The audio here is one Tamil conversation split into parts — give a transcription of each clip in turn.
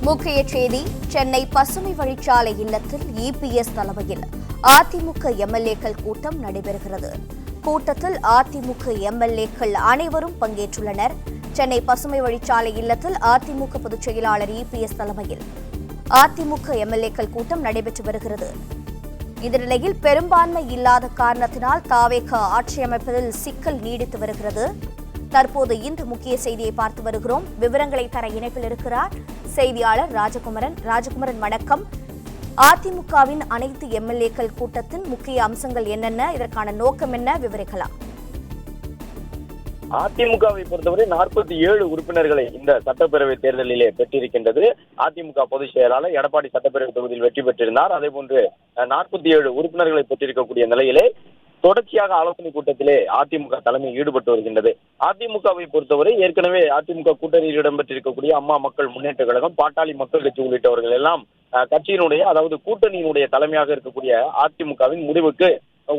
முக்கிய செய்தி. சென்னை பசுமை வழிச்சாலை இல்லத்தில் இபிஎஸ் தலைமையில் அதிமுக எம்எல்ஏக்கள் கூட்டம் நடைபெறுகிறது. கூட்டத்தில் அதிமுக எம்எல்ஏக்கள் அனைவரும் பங்கேற்றுள்ளனர். சென்னை பசுமை வழிச்சாலை இல்லத்தில் அதிமுக பொதுச் செயலாளர் இபிஎஸ் தலைமையில் அதிமுக எம்எல்ஏக்கள் கூட்டம் நடைபெற்று வருகிறது. இந்த நிலையில் பெரும்பான்மை இல்லாத காரணத்தினால் தாவேக ஆட்சி அமைப்பதில் சிக்கல் நீடித்து வருகிறது. தற்போது இந்த முக்கிய செய்தியை பார்த்து வருகிறோம். விவரங்களை தர இணைப்பில் இருக்கிறார் செய்தியாளர் ராஜகுமரன். வணக்கம். அதிமுகவின் அனைத்து எம்எல்ஏக்கள் கூட்டத்தின் முக்கிய அம்சங்கள் என்னென்ன, இதற்கான நோக்கம் என்ன, விவரிக்கலாம். அதிமுகவை பொறுத்தவரை 47 உறுப்பினர்களை இந்த சட்டப்பேரவை தேர்தலிலே பெற்றிருக்கின்றது. அதிமுக பொதுச் செயலாளர் எடப்பாடி சட்டப்பேரவை தொகுதியில் வெற்றி பெற்றிருந்தார். அதே போன்று 47 உறுப்பினர்களை பெற்றிருக்கக்கூடிய நிலையிலே தொடர்ச்சியாக ஆலோசனை கூட்டத்திலே அதிமுக தலைமை ஈடுபட்டு வருகின்றது. அதிமுகவை பொறுத்தவரை ஏற்கனவே அதிமுக கூட்டணியில் இடம்பெற்றிருக்கக்கூடிய அம்மா மக்கள் முன்னேற்ற கழகம், பாட்டாளி மக்கள் கட்சி உள்ளிட்டவர்கள் எல்லாம் கட்சியினுடைய அதாவது கூட்டணியினுடைய தலைமையாக இருக்கக்கூடிய அதிமுகவின் முடிவுக்கு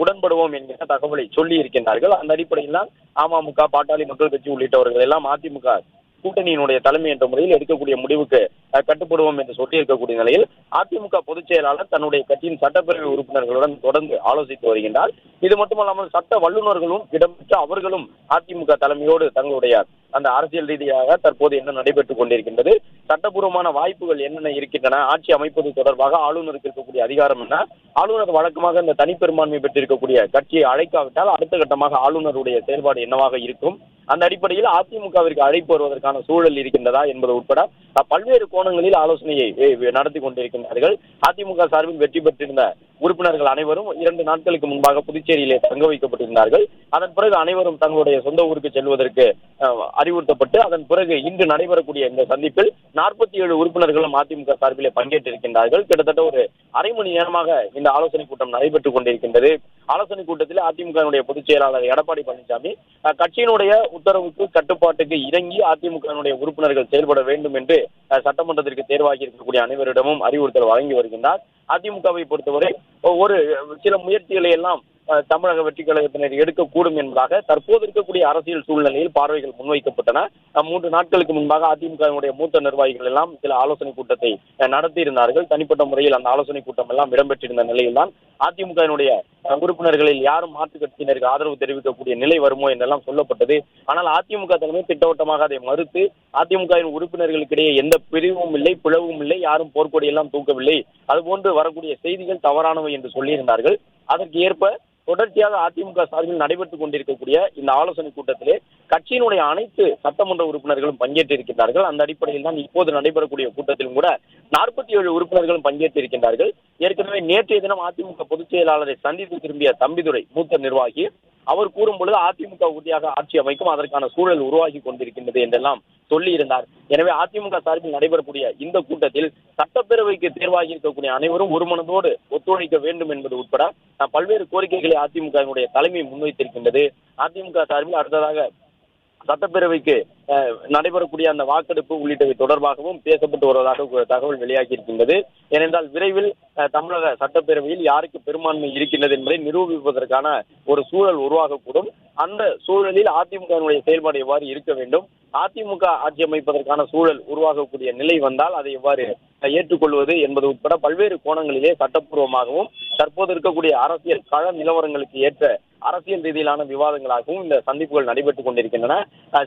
உடன்படுவோம் என்கிற தகவலை சொல்லி இருக்கின்றார்கள். அந்த அடிப்படையில் தான் அமமுக, பாட்டாளி மக்கள் கட்சி உள்ளிட்டவர்கள் எல்லாம் அதிமுக கூட்டணியினுடைய தலைமை என்ற முறையில் எடுக்கக்கூடிய முடிவுக்கு கட்டுப்படுவோம் என்று சொல்லி இருக்கக்கூடிய நிலையில் அதிமுக பொதுச் செயலாளர் தன்னுடைய கட்சியின் சட்டப்பேரவை உறுப்பினர்களுடன் தொடர்ந்து ஆலோசித்து வருகின்றார். இது மட்டுமல்லாமல் சட்ட வல்லுநர்களும் இடம்பெற்று அவர்களும் அதிமுக தலைமையோடு தங்களுடைய அந்த அரசியல் ரீதியாக தற்போது என்ன நடைபெற்றுக் கொண்டிருக்கின்றது, சட்டப்பூர்வமான வாய்ப்புகள் என்னென்ன இருக்கின்றன, ஆட்சி அமைப்பது தொடர்பாக ஆளுநருக்கு இருக்கக்கூடிய அதிகாரம் என்ன, ஆளுநர் வழக்கமாக இந்த தனிப்பெரும்பான்மை பெற்றிருக்கக்கூடிய கட்சியை அழைக்காவிட்டால் அடுத்த கட்டமாக ஆளுநருடைய செயல்பாடு என்னவாக இருக்கும், அந்த அடிப்படையில் அதிமுகவிற்கு அழைப்பு வருவதற்கான சூழல் இருக்கின்றதா என்பது உட்பட பல்வேறு கோணங்களில் ஆலோசனையை நடத்தி கொண்டிருக்கின்றார்கள். அதிமுக சார்பில் வெற்றி பெற்றிருந்த உறுப்பினர்கள் அனைவரும் 2 நாட்களுக்கு முன்பாக புதுச்சேரியிலே தங்க வைக்கப்பட்டிருந்தார்கள். அதன் பிறகு அனைவரும் தங்களுடைய சொந்த ஊருக்கு செல்வதற்கு அறிவுறுத்தப்பட்டு அதன் பிறகு இன்று நடைபெறக்கூடிய இந்த சந்திப்பில் 47 உறுப்பினர்களும் அதிமுக சார்பிலே பங்கேற்றிருக்கின்றார்கள். கிட்டத்தட்ட ஒரு அரை மணி நேரமாக இந்த ஆலோசனை கூட்டம் நடைபெற்றுக் கொண்டிருக்கின்றது. ஆலோசனை கூட்டத்தில் அதிமுக பொதுச் செயலாளர் எடப்பாடி பழனிசாமி கட்சியினுடைய உத்தரவுக்கு கட்டுப்பாட்டுக்கு இறங்கி அதிமுக உறுப்பினர்கள் செயல்பட வேண்டும் என்று சட்டமன்றத்திற்கு தேர்வாகி இருக்கக்கூடிய அனைவரிடமும் அறிவுறுத்தல் வழங்கி வருகின்றார். அதிமுகவை பொறுத்தவரை ஒரு சில முயற்சிகளை எல்லாம் தமிழக வெற்றி கழகத்தினர் எடுக்கக்கூடும் என்பதாக தற்போது இருக்கக்கூடிய அரசியல் சூழ்நிலையில் பார்வைகள் முன்வைக்கப்பட்டன. 3 நாட்களுக்கு முன்பாக அதிமுக மூத்த நிர்வாகிகள் எல்லாம் சில ஆலோசனை கூட்டத்தை நடத்தியிருந்தார்கள். தனிப்பட்ட முறையில் அந்த ஆலோசனை கூட்டம் எல்லாம் இடம்பெற்றிருந்த நிலையில் தான் அதிமுக உறுப்பினர்களில் யாரும் மாற்றுக் கட்சியினருக்கு ஆதரவு தெரிவிக்கக்கூடிய நிலை வருமோ என்றெல்லாம் சொல்லப்பட்டது. ஆனால் அதிமுக தலைமை திட்டவட்டமாக அதை மறுத்து அதிமுக உறுப்பினர்களுக்கிடையே எந்த பிரிவும் இல்லை, பிளவும் இல்லை, யாரும் போர்க்கொடியெல்லாம் தூக்கவில்லை, அதுபோன்று வரக்கூடிய செய்திகள் தவறானவை என்று சொல்லியிருந்தார்கள். அதற்கு ஏற்ப தொடர்ச்சியாக அதிமுக சார்பில் நடைபெற்றுக் கொண்டிருக்கக்கூடிய இந்த ஆலோசனை கூட்டத்திலே கட்சியினுடைய அனைத்து சட்டமன்ற உறுப்பினர்களும் பங்கேற்றிருக்கிறார்கள். அந்த அடிப்படையில் தான் இப்போது நடைபெறக்கூடிய கூட்டத்திலும் கூட 47 உறுப்பினர்களும் பங்கேற்றிருக்கின்றார்கள். ஏற்கனவே நேற்றைய தினம் அதிமுக பொதுச் செயலாளரை சந்தித்து திரும்பிய தம்பிதுரை மூத்த நிர்வாகி அவர் கூறும் பொழுது அதிமுக உறுதியாக ஆட்சி அமைக்கும், அதற்கான சூழல் உருவாகி கொண்டிருக்கின்றது என்றெல்லாம் சொல்லி இருந்தார். எனவே அதிமுக சார்பில் நடைபெறக்கூடிய இந்த கூட்டத்தில் சட்டப்பேரவைக்கு தேர்வாகி இருக்கக்கூடிய அனைவரும் ஒருமனதோடு ஒத்துழைக்க வேண்டும் என்பது உட்பட பல்வேறு கோரிக்கைகளை அதிமுக தலைமை முன்வைத்திருக்கின்றது. அதிமுக சார்பில் அடுத்ததாக சட்டப்பேரவைக்கு நடைபெறக்கூடிய அந்த வாக்கெடுப்பு உள்ளிட்டவை தொடர்பாகவும் பேசப்பட்டு வருவதாக தகவல் வெளியாகி இருக்கின்றது. ஏனென்றால் விரைவில் தமிழக சட்டப்பேரவையில் யாருக்கு பெரும்பான்மை இருக்கின்றது என்பதை நிரூபிப்பதற்கான ஒரு சூழல் உருவாகக்கூடும். அந்த சூழலில் அதிமுக செயல்பாடு எவ்வாறு இருக்க வேண்டும், அதிமுக ஆட்சி அமைப்பதற்கான சூழல் உருவாகக்கூடிய நிலை வந்தால் அதை எவ்வாறு ஏற்றுக்கொள்வது என்பது உட்பட பல்வேறு கோணங்களிலே சட்டப்பூர்வமாகவும் தற்போது இருக்கக்கூடிய அரசியல் கள நிலவரங்களுக்கு ஏற்ற அரசியல் ரீதியிலான விவாதங்களாகவும் இந்த சந்திப்புகள் நடைபெற்றுக் கொண்டிருக்கின்றன.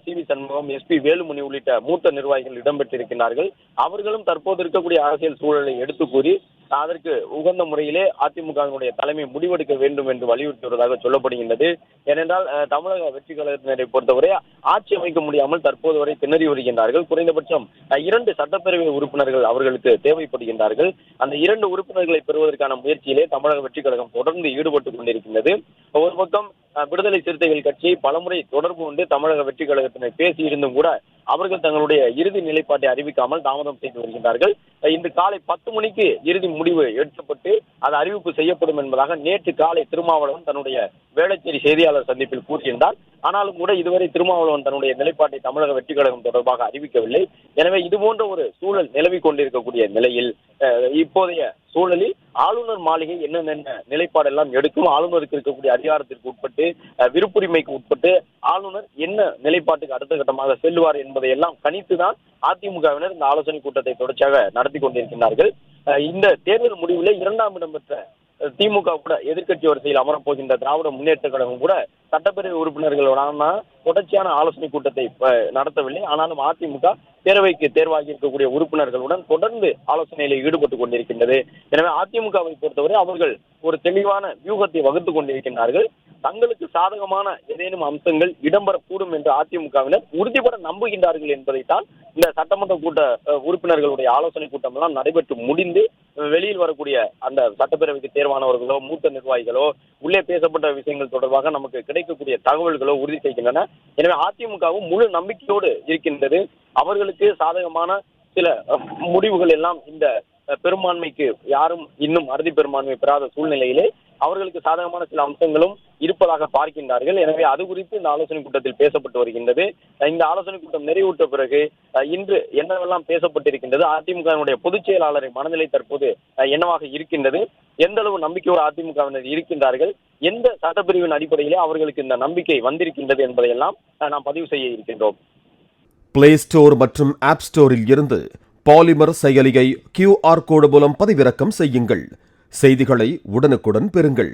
சி.வி. சண்முகம், எஸ்.பி. வேலுமணி உள்ளிட்ட மூத்த நிர்வாகிகள் இடம்பெற்றிருக்கிறார்கள். அவர்களும் தற்போது இருக்கக்கூடிய அரசியல் சூழலை எடுத்து கூறி அதற்கு உகந்த முறையிலே அதிமுக தலைமை முடிவெடுக்க வேண்டும் என்று வலியுறுத்தி வருவதாக சொல்லப்படுகின்றது. ஏனென்றால் தமிழக வெற்றி கழகத்தினரை பொறுத்தவரை ஆட்சி அமைக்க முடியாமல் தற்போது வரை திணறி வருகின்றார்கள். குறைந்தபட்சம் 2 சட்டப்பேரவை உறுப்பினர்கள் அவர்களுக்கு தேவைப்படுகின்றார்கள். அந்த 2 உறுப்பினர்களை பெறுவதற்கான முயற்சியிலே தமிழக வெற்றி கழகம் தொடர்ந்து ஈடுபட்டுக் கொண்டிருக்கின்றது. ஒரு பக்கம் விடுதலை சிறுத்தைகள் கட்சியை பலமுறை தொடர்பு கொண்டு தமிழக வெற்றி கழகத்தினர் பேசியிருந்தும் கூட அவர்கள் தங்களுடைய இறுதி நிலைப்பாட்டை அறிவிக்காமல் தாமதம் செய்து வருகின்றார்கள். இன்று காலை 10 மணிக்கு இறுதி முடிவு எடுக்கப்பட்டு அது அறிவிப்பு செய்யப்படும் என்பதாக நேற்று காலை திருமாவளவன் தன்னுடைய வேளச்சேரி செய்தியாளர் சந்திப்பில் கூறியிருந்தார். ஆனாலும் கூட இதுவரை திருமாவளவன் தன்னுடைய நிலைப்பாட்டை தமிழக வெற்றி கழகம் தொடர்பாக அறிவிக்கவில்லை. எனவே இதுபோன்ற ஒரு சூழல் நிலவி கொண்டிருக்கக்கூடிய நிலையில் இப்போதைய சூழலில் ஆளுநர் மாளிகை என்னென்ன நிலைப்பாடெல்லாம் எடுக்கும், ஆளுநருக்கு இருக்கக்கூடிய அதிகாரத்திற்கு உட்பட்டு, விருப்புரிமைக்கு உட்பட்டு ஆளுநர் என்ன நிலைப்பாட்டுக்கு அடுத்த கட்டமாக செல்லுவார் என்பதை எல்லாம் கணித்துதான் அதிமுகவினர் இந்த ஆலோசனை கூட்டத்தை தொடர்ச்சியாக நடத்தி கொண்டிருக்கிறார்கள். இந்த தேர்தல் முடிவில் 2ஆம் இடம் பெற்ற திமுக கூட எதிர்க்கட்சி வரிசையில் அமரப்போகின்ற திராவிட முன்னேற்ற கழகம் கூட சட்டப்பேரவை உறுப்பினர்களோடான தொடர்ச்சியான ஆலோசனை கூட்டத்தை நடத்தவில்லை. ஆனாலும் அதிமுக பேரவைக்கு தேர்வாகி இருக்கக்கூடிய உறுப்பினர்களுடன் தொடர்ந்து ஆலோசனையில் ஈடுபட்டுக் கொண்டிருக்கின்றது. எனவே அதிமுகவை பொறுத்தவரை அவர்கள் ஒரு தெளிவான வியூகத்தை வகுத்துக் கொண்டிருக்கின்றார்கள். தங்களுக்கு சாதகமான ஏதேனும் அம்சங்கள் இடம்பெறக்கூடும் என்று அதிமுகவினர் உறுதிபட நம்புகின்றார்கள் என்பதைத்தான் இந்த சட்டமன்ற கூட்ட உறுப்பினர்களுடைய ஆலோசனை கூட்டம் எல்லாம் நடைபெற்று முடிந்து வெளியில் வரக்கூடிய அந்த சட்டப்பேரவைக்கு தேர்வானவர்களோ மூத்த நிர்வாகிகளோ உள்ளே பேசப்பட்ட விஷயங்கள் தொடர்பாக நமக்கு கிடைக்கக்கூடிய தகவல்களோ உறுதி செய்கின்றன. எனவே அதிமுகவும் முழு நம்பிக்கையோடு இருக்கின்றது. அவர்களுக்கு சாதகமான சில முடிவுகள் எல்லாம் இந்த பெரும்பான்மைக்கு யாரும் இன்னும் அறுதி பெரும்பான்மை பெறாத சூழ்நிலையிலே அவர்களுக்கு சாதகமான சில அம்சங்களும் இருப்பதாக பார்க்கின்றார்கள். எனவே அது குறித்து இந்த ஆலோசனை கூட்டத்தில் பேசப்பட்டு வருகின்றது. இந்த ஆலோசனை கூட்டம் நிறைவுற்ற பிறகு இன்று என்னவெல்லாம் பேசப்பட்டிருக்கின்றது, அதிமுகவினுடைய பொதுச் செயலாளரின் மனநிலை தற்போது என்னவாக இருக்கின்றது, எந்த அளவு நம்பிக்கையோடு அதிமுகவினர் இருக்கின்றார்கள், எந்த சட்டப்பிரிவின் அடிப்படையிலே அவர்களுக்கு இந்த நம்பிக்கை வந்திருக்கின்றது என்பதையெல்லாம் நாம் பதிவு செய்ய இருக்கின்றோம். பிளே ஸ்டோர் மற்றும் ஆப் ஸ்டோரில் இருந்து பாலிமர் செயலியை QR கோடு மூலம் பதிவிறக்கம் செய்யுங்கள். செய்திகளை உடனுக்குடன் பெறுங்கள்.